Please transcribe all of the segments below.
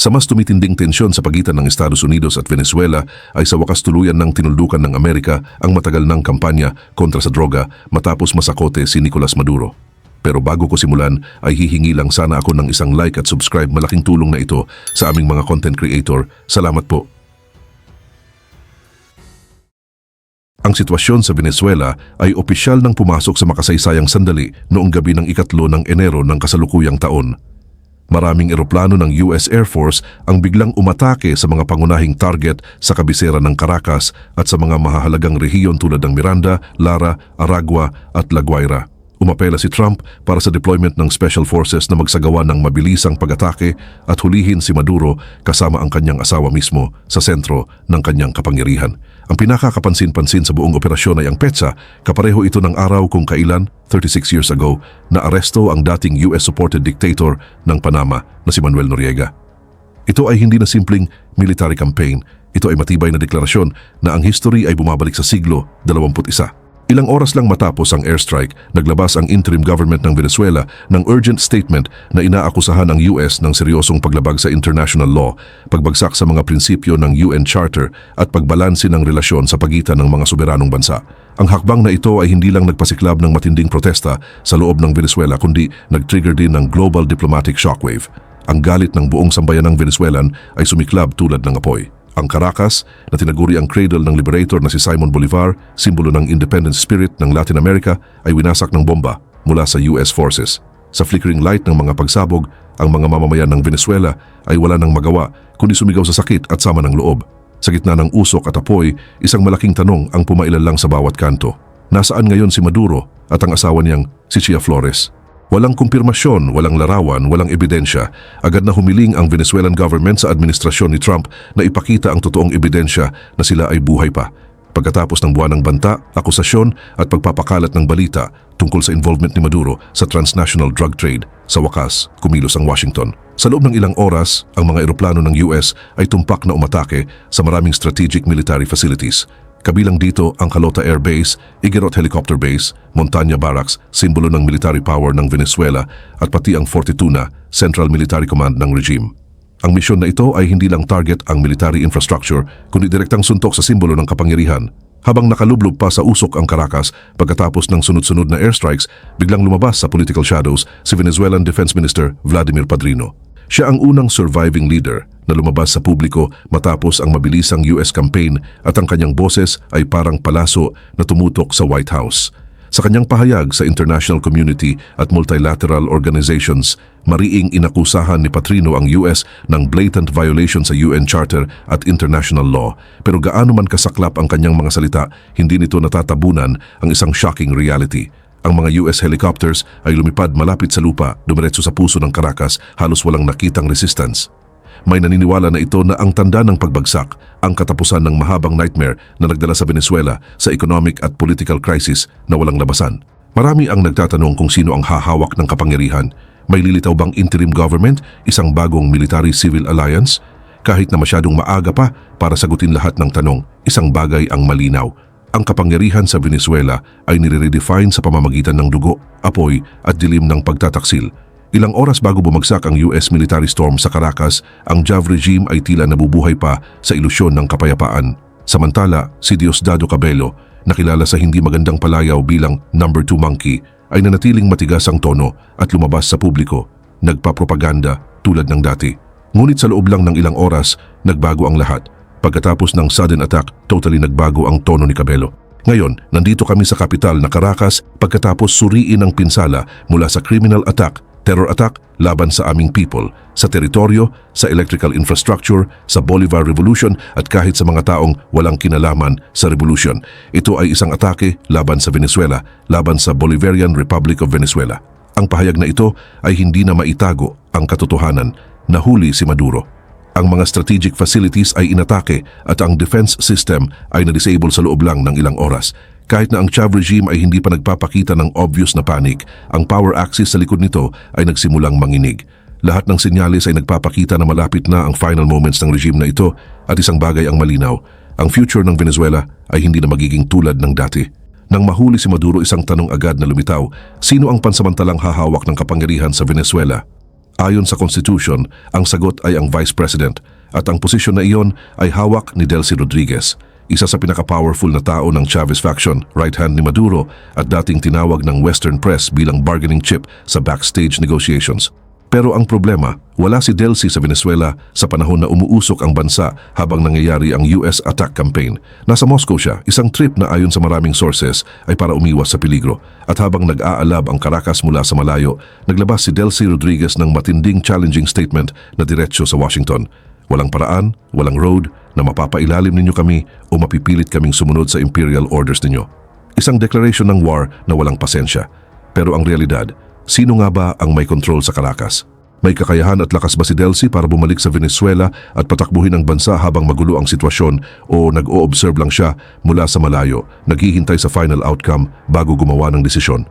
Sa mas tumitinding tensyon sa pagitan ng Estados Unidos at Venezuela ay sa wakas tuluyan ng tinuldukan ng Amerika ang matagal ng kampanya kontra sa droga matapos masakote si Nicolas Maduro. Pero bago ko simulan ay hihingi lang sana ako ng isang like at subscribe, malaking tulong na ito sa aming mga content creator. Salamat po. Ang sitwasyon sa Venezuela ay opisyal nang pumasok sa makasaysayang sandali noong gabi ng 3 ng Enero ng kasalukuyang taon. Maraming eroplano ng US Air Force ang biglang umatake sa mga pangunahing target sa kabisera ng Caracas at sa mga mahahalagang rehiyon tulad ng Miranda, Lara, Aragua at La Guaira. Umapela si Trump para sa deployment ng Special Forces na magsagawa ng mabilisang pag-atake at hulihin si Maduro kasama ang kanyang asawa mismo sa sentro ng kanyang kapangyarihan. Ang pinakakapansin-pansin sa buong operasyon ay ang petsa, kapareho ito ng araw kung kailan, 36 years ago, na aresto ang dating US-supported dictator ng Panama na si Manuel Noriega. Ito ay hindi na simpleng military campaign, ito ay matibay na deklarasyon na ang history ay bumabalik sa siglo 21. Ilang oras lang matapos ang airstrike, naglabas ang interim government ng Venezuela ng urgent statement na inaakusahan ang US ng seryosong paglabag sa international law, pagbagsak sa mga prinsipyo ng UN Charter at pagbalanse ng relasyon sa pagitan ng mga soberanong bansa. Ang hakbang na ito ay hindi lang nagpasiklab ng matinding protesta sa loob ng Venezuela kundi nag-trigger din ng global diplomatic shockwave. Ang galit ng buong sambayanang Venezuelan ay sumiklab tulad ng apoy. Ang Caracas, na tinaguri ang cradle ng liberator na si Simon Bolivar, simbolo ng independent spirit ng Latin America, ay winasak ng bomba mula sa US forces. Sa flickering light ng mga pagsabog, ang mga mamamayan ng Venezuela ay wala nang magawa kundi sumigaw sa sakit at sama ng loob. Sa gitna ng usok at apoy, isang malaking tanong ang pumailalang sa bawat kanto. Nasaan ngayon si Maduro at ang asawa niyang si Chia Flores? Walang kumpirmasyon, walang larawan, walang ebidensya. Agad na humiling ang Venezuelan government sa administrasyon ni Trump na ipakita ang totoong ebidensya na sila ay buhay pa. Pagkatapos ng buwan ng banta, akusasyon at pagpapakalat ng balita tungkol sa involvement ni Maduro sa transnational drug trade, sa wakas, kumilos ang Washington. Sa loob ng ilang oras, ang mga eroplano ng US ay tumpak na umatake sa maraming strategic military facilities. Kabilang dito ang Calota Air Base, Igorot Helicopter Base, Montaña Barracks, simbolo ng military power ng Venezuela, at pati ang Fortuna, Central Military Command ng regime. Ang misyon na ito ay hindi lang target ang military infrastructure, kundi direktang suntok sa simbolo ng kapangyarihan. Habang nakalublob pa sa usok ang Caracas pagkatapos ng sunod-sunod na airstrikes, biglang lumabas sa political shadows si Venezuelan Defense Minister Vladimir Padrino. Siya ang unang surviving leader na lumabas sa publiko matapos ang mabilisang US campaign at ang kanyang boses ay parang palaso na tumutok sa White House. Sa kanyang pahayag sa international community at multilateral organizations, mariing inakusahan ni Padrino ang US ng blatant violation sa UN Charter at international law. Pero gaano man kasaklap ang kanyang mga salita, hindi nito natatabunan ang isang shocking reality. Ang mga US helicopters ay lumipad malapit sa lupa, dumiretso sa puso ng Caracas, halos walang nakitang resistance. May naniniwala na ito na ang tanda ng pagbagsak, ang katapusan ng mahabang nightmare na nagdala sa Venezuela sa economic at political crisis na walang labasan. Marami ang nagtatanong kung sino ang hahawak ng kapangyarihan. May lilitaw bang interim government, isang bagong military-civil alliance? Kahit na masyadong maaga pa para sagutin lahat ng tanong, isang bagay ang malinaw. Ang kapangyarihan sa Venezuela ay nire-redefine sa pamamagitan ng dugo, apoy at dilim ng pagtataksil. Ilang oras bago bumagsak ang US military storm sa Caracas, ang JAV regime ay tila nabubuhay pa sa ilusyon ng kapayapaan. Samantala, si Diosdado Cabello, nakilala sa hindi magandang palayaw bilang number 2 monkey, ay nanatiling matigas ang tono at lumabas sa publiko, nagpapropaganda tulad ng dati. Ngunit sa loob lang ng ilang oras, nagbago ang lahat. Pagkatapos ng sudden attack, totally nagbago ang tono ni Cabello. Ngayon, nandito kami sa kapital na Caracas pagkatapos suriin ang pinsala mula sa criminal attack, terror attack laban sa aming people, sa teritoryo, sa electrical infrastructure, sa Bolivar Revolution at kahit sa mga taong walang kinalaman sa revolution. Ito ay isang atake laban sa Venezuela, laban sa Bolivarian Republic of Venezuela. Ang pahayag na ito ay hindi na maitago ang katotohanan. Nahuli si Maduro. Ang mga strategic facilities ay inatake at ang defense system ay na-disable sa loob lang ng ilang oras. Kahit na ang Chav regime ay hindi pa nagpapakita ng obvious na panic, ang power axis sa likod nito ay nagsimulang manginig. Lahat ng senyales ay nagpapakita na malapit na ang final moments ng regime na ito at isang bagay ang malinaw. Ang future ng Venezuela ay hindi na magiging tulad ng dati. Nang mahuli si Maduro, isang tanong agad na lumitaw, sino ang pansamantalang hahawak ng kapangyarihan sa Venezuela? Ayon sa Constitution, ang sagot ay ang Vice President at ang posisyon na iyon ay hawak ni Delcy Rodriguez, isa sa pinaka-powerful na tao ng Chavez faction, right hand ni Maduro at dating tinawag ng Western press bilang bargaining chip sa backstage negotiations. Pero ang problema, wala si Delcy sa Venezuela sa panahon na umuusok ang bansa habang nangyayari ang US attack campaign. Nasa Moscow siya, isang trip na ayon sa maraming sources ay para umiwas sa peligro. At habang nag-aalab ang Caracas mula sa malayo, naglabas si Delcy Rodriguez ng matinding challenging statement na diretsyo sa Washington. Walang paraan, walang road na mapapailalim ninyo kami o mapipilit kaming sumunod sa imperial orders ninyo. Isang declaration ng war na walang pasensya. Pero ang realidad, sino nga ba ang may control sa Caracas? May kakayahan at lakas ba si Delcy para bumalik sa Venezuela at patakbuhin ang bansa habang magulo ang sitwasyon o nag-o-observe lang siya mula sa malayo, naghihintay sa final outcome bago gumawa ng desisyon?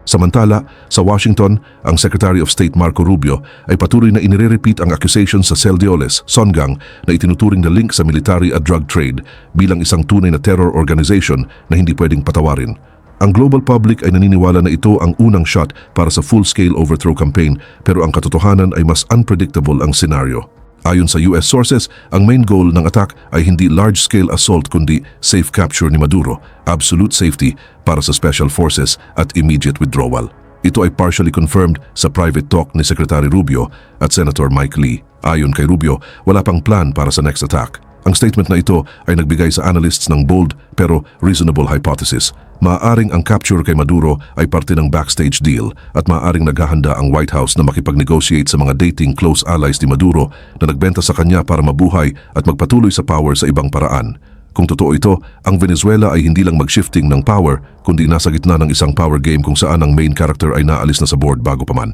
Samantala, sa Washington, ang Secretary of State Marco Rubio ay patuloy na inire-repeat ang accusations sa Celdioles, Songang, na itinuturing na link sa military at drug trade bilang isang tunay na terror organization na hindi pwedeng patawarin. Ang global public ay naniniwala na ito ang unang shot para sa full-scale overthrow campaign, pero ang katotohanan ay mas unpredictable ang senaryo. Ayon sa US sources, ang main goal ng attack ay hindi large-scale assault kundi safe capture ni Maduro, absolute safety para sa special forces at immediate withdrawal. Ito ay partially confirmed sa private talk ni Secretary Rubio at Senator Mike Lee. Ayon kay Rubio, wala pang plan para sa next attack. Ang statement na ito ay nagbigay sa analysts ng bold pero reasonable hypothesis. Maaaring ang capture kay Maduro ay parte ng backstage deal at maaaring naghahanda ang White House na makipag-negotiate sa mga dating close allies ni Maduro na nagbenta sa kanya para mabuhay at magpatuloy sa power sa ibang paraan. Kung totoo ito, ang Venezuela ay hindi lang mag-shifting ng power kundi nasa gitna ng isang power game kung saan ang main character ay naalis na sa board bago pa man.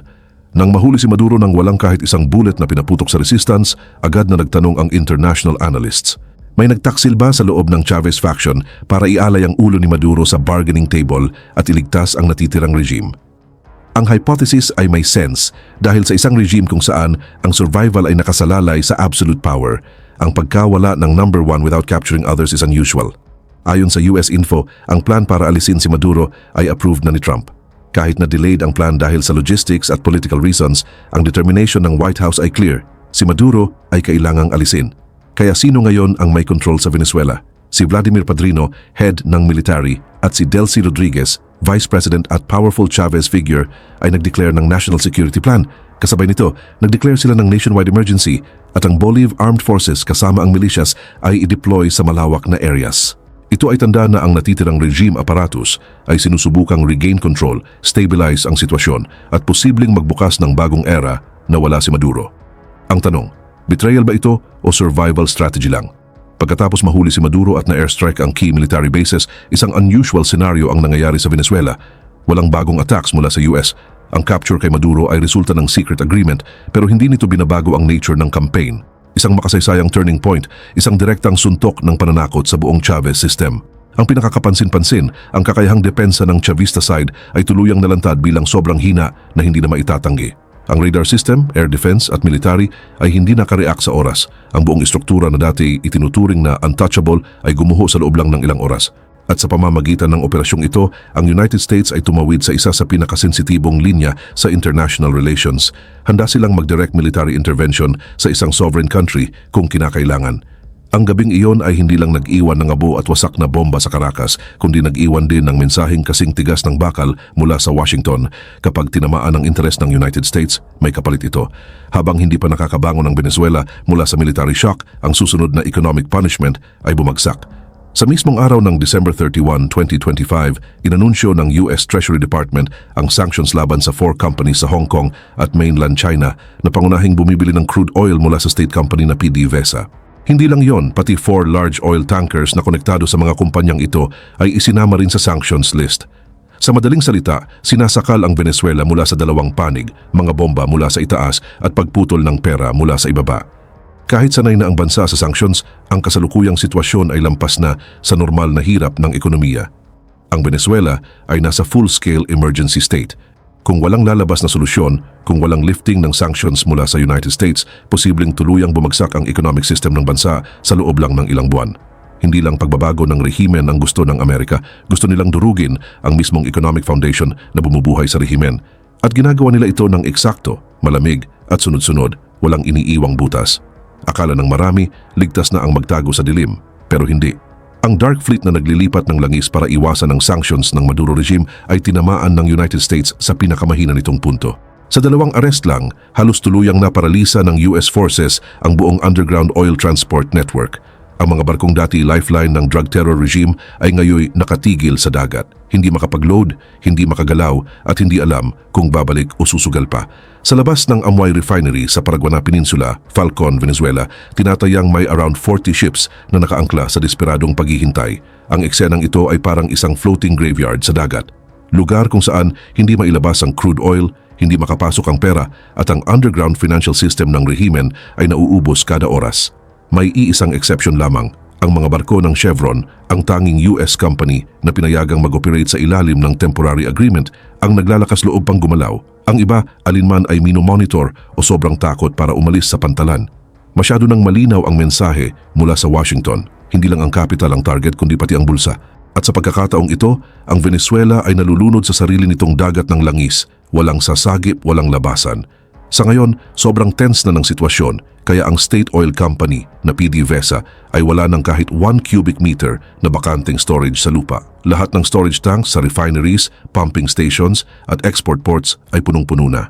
Nang mahuli si Maduro nang walang kahit isang bullet na pinaputok sa resistance, agad na nagtanong ang international analysts. May nagtaksil ba sa loob ng Chavez faction para ialay ang ulo ni Maduro sa bargaining table at iligtas ang natitirang regime? Ang hypothesis ay may sense dahil sa isang regime kung saan ang survival ay nakasalalay sa absolute power, ang pagkawala ng number one without capturing others is unusual. Ayon sa US Info, ang plan para alisin si Maduro ay approved na ni Trump. Kahit na delayed ang plan dahil sa logistics at political reasons, ang determination ng White House ay clear. Si Maduro ay kailangang alisin. Kaya sino ngayon ang may control sa Venezuela? Si Vladimir Padrino, head ng military, at si Delcy Rodriguez, vice president at powerful Chavez figure, ay nag-declare ng national security plan. Kasabay nito, nag-declare sila ng nationwide emergency at ang Boliv Armed Forces kasama ang militias ay i-deploy sa malawak na areas. Ito ay tanda na ang natitirang regime apparatus ay sinusubukang regain control, stabilize ang sitwasyon at posibleng magbukas ng bagong era na wala si Maduro. Ang tanong, betrayal ba ito o survival strategy lang? Pagkatapos mahuli si Maduro at na-airstrike ang key military bases, isang unusual scenario ang nangyayari sa Venezuela. Walang bagong attacks mula sa US. Ang capture kay Maduro ay resulta ng secret agreement pero hindi nito binabago ang nature ng campaign. Isang makasaysayang turning point, isang direktang suntok ng pananakot sa buong Chavez system. Ang pinakakapansin-pansin, ang kakayahang depensa ng Chavista side ay tuluyang nalantad bilang sobrang hina na hindi na maitatanggi. Ang radar system, air defense at military ay hindi nakareact sa oras. Ang buong istruktura na dati itinuturing na untouchable ay gumuho sa loob lang ng ilang oras. At sa pamamagitan ng operasyong ito, ang United States ay tumawid sa isa sa pinakasensitibong linya sa international relations. Handa silang mag-direct military intervention sa isang sovereign country kung kinakailangan. Ang gabing iyon ay hindi lang nag-iwan ng abo at wasak na bomba sa Caracas, kundi nag-iwan din ng mensaheng kasing tigas ng bakal mula sa Washington. Kapag tinamaan ang interes ng United States, may kapalit ito. Habang hindi pa nakakabangon ang Venezuela mula sa military shock, ang susunod na economic punishment ay bumagsak. Sa mismong araw ng December 31, 2025, inanunsyo ng US Treasury Department ang sanctions laban sa 4 companies sa Hong Kong at mainland China na pangunahing bumibili ng crude oil mula sa state company na PDVSA. Hindi lang yon, pati 4 large oil tankers na konektado sa mga kumpanyang ito ay isinama rin sa sanctions list. Sa madaling salita, sinasakal ang Venezuela mula sa dalawang panig, mga bomba mula sa itaas at pagputol ng pera mula sa ibaba. Kahit sanay na ang bansa sa sanctions, ang kasalukuyang sitwasyon ay lampas na sa normal na hirap ng ekonomiya. Ang Venezuela ay nasa full-scale emergency state. Kung walang lalabas na solusyon, kung walang lifting ng sanctions mula sa United States, posibleng tuluyang bumagsak ang economic system ng bansa sa loob lang ng ilang buwan. Hindi lang pagbabago ng rehimen ang gusto ng Amerika, gusto nilang durugin ang mismong economic foundation na bumubuhay sa rehimen. At ginagawa nila ito ng eksakto, malamig at sunod-sunod, walang iniiwang butas. Akala ng marami, ligtas na ang magtago sa dilim, pero hindi. Ang Dark Fleet na naglilipat ng langis para iwasan ang sanctions ng Maduro regime ay tinamaan ng United States sa pinakamahina nitong punto. Sa 2 arrest lang, halos tuluyang naparalisa ng US forces ang buong underground oil transport network. Ang mga barkong dati lifeline ng drug terror regime ay ngayon nakatigil sa dagat. Hindi makapag-load, hindi makagalaw at hindi alam kung babalik o susugal pa. Sa labas ng Amuay Refinery sa Paraguana Peninsula, Falcon, Venezuela, tinatayang may around 40 ships na nakaangkla sa desperadong paghihintay. Ang eksenang ito ay parang isang floating graveyard sa dagat. Lugar kung saan hindi mailabas ang crude oil, hindi makapasok ang pera at ang underground financial system ng rehimen ay nauubos kada oras. May iisang exception lamang, ang mga barko ng Chevron, ang tanging US company na pinayagang mag-operate sa ilalim ng temporary agreement, ang naglalakas loob pang gumalaw. Ang iba, alinman ay minomonitor o sobrang takot para umalis sa pantalan. Masyado nang malinaw ang mensahe mula sa Washington. Hindi lang ang capital ang target kundi pati ang bulsa. At sa pagkakataong ito, ang Venezuela ay nalulunod sa sarili nitong dagat ng langis, walang sasagip, walang labasan. Sa ngayon, sobrang tense na ng sitwasyon, kaya ang State Oil Company na PDVSA ay wala ng kahit 1 cubic meter na bakanteng storage sa lupa. Lahat ng storage tanks sa refineries, pumping stations at export ports ay punong-puno na.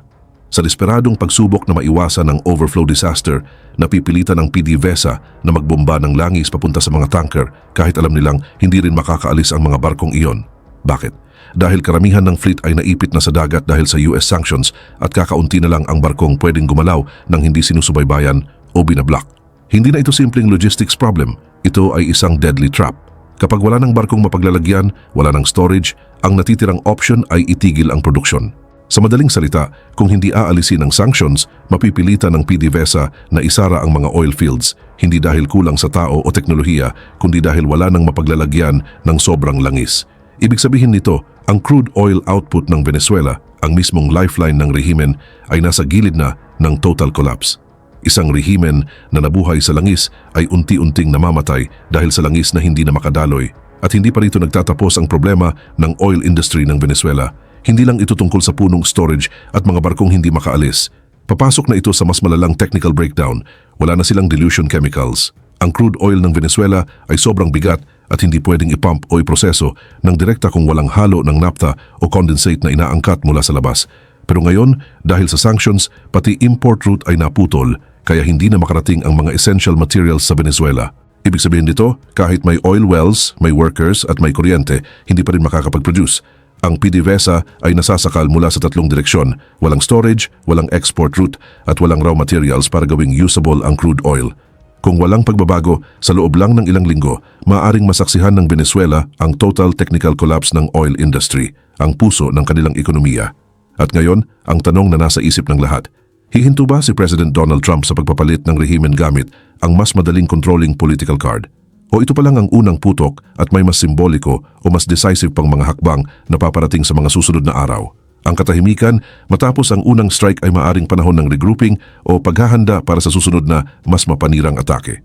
Sa desperadong pagsubok na maiwasan ang overflow disaster, napipilitan ng PDVSA na magbomba ng langis papunta sa mga tanker kahit alam nilang hindi rin makakaalis ang mga barkong iyon. Bakit? Dahil karamihan ng fleet ay naipit na sa dagat dahil sa US sanctions at kakaunti na lang ang barkong pwedeng gumalaw nang hindi sinusubaybayan o binablock. Hindi na ito simpleng logistics problem, ito ay isang deadly trap. Kapag wala ng barkong mapaglalagyan, wala ng storage, ang natitirang option ay itigil ang produksyon. Sa madaling salita, kung hindi aalisin ang sanctions, mapipilitan ng PDVSA na isara ang mga oil fields, hindi dahil kulang sa tao o teknolohiya, kundi dahil wala ng mapaglalagyan ng sobrang langis. Ibig sabihin nito, ang crude oil output ng Venezuela, ang mismong lifeline ng rehimen, ay nasa gilid na ng total collapse. Isang rehimen na nabuhay sa langis ay unti-unting namamatay dahil sa langis na hindi na makadaloy. At hindi pa rito nagtatapos ang problema ng oil industry ng Venezuela. Hindi lang ito tungkol sa punong storage at mga barkong hindi makaalis. Papasok na ito sa mas malalang technical breakdown. Wala na silang dilution chemicals. Ang crude oil ng Venezuela ay sobrang bigat at hindi pwedeng ipump o iproseso ng direkta kung walang halo ng naphtha o condensate na inaangkat mula sa labas. Pero ngayon, dahil sa sanctions, pati import route ay naputol, kaya hindi na makarating ang mga essential materials sa Venezuela. Ibig sabihin dito, kahit may oil wells, may workers at may kuryente, hindi pa rin makakapag-produce. Ang PDVSA ay nasasakal mula sa 3 direksyon, walang storage, walang export route at walang raw materials para gawing usable ang crude oil. Kung walang pagbabago, sa loob lang ng ilang linggo, maaaring masaksihan ng Venezuela ang total technical collapse ng oil industry, ang puso ng kanilang ekonomiya. At ngayon, ang tanong na nasa isip ng lahat, hihinto ba si President Donald Trump sa pagpapalit ng rehimen gamit ang mas madaling controlling political card? O ito pa lang ang unang putok at may mas simboliko o mas decisive pang mga hakbang na paparating sa mga susunod na araw? Ang katahimikan matapos ang unang strike ay maaring panahon ng regrouping o paghahanda para sa susunod na mas mapanirang atake.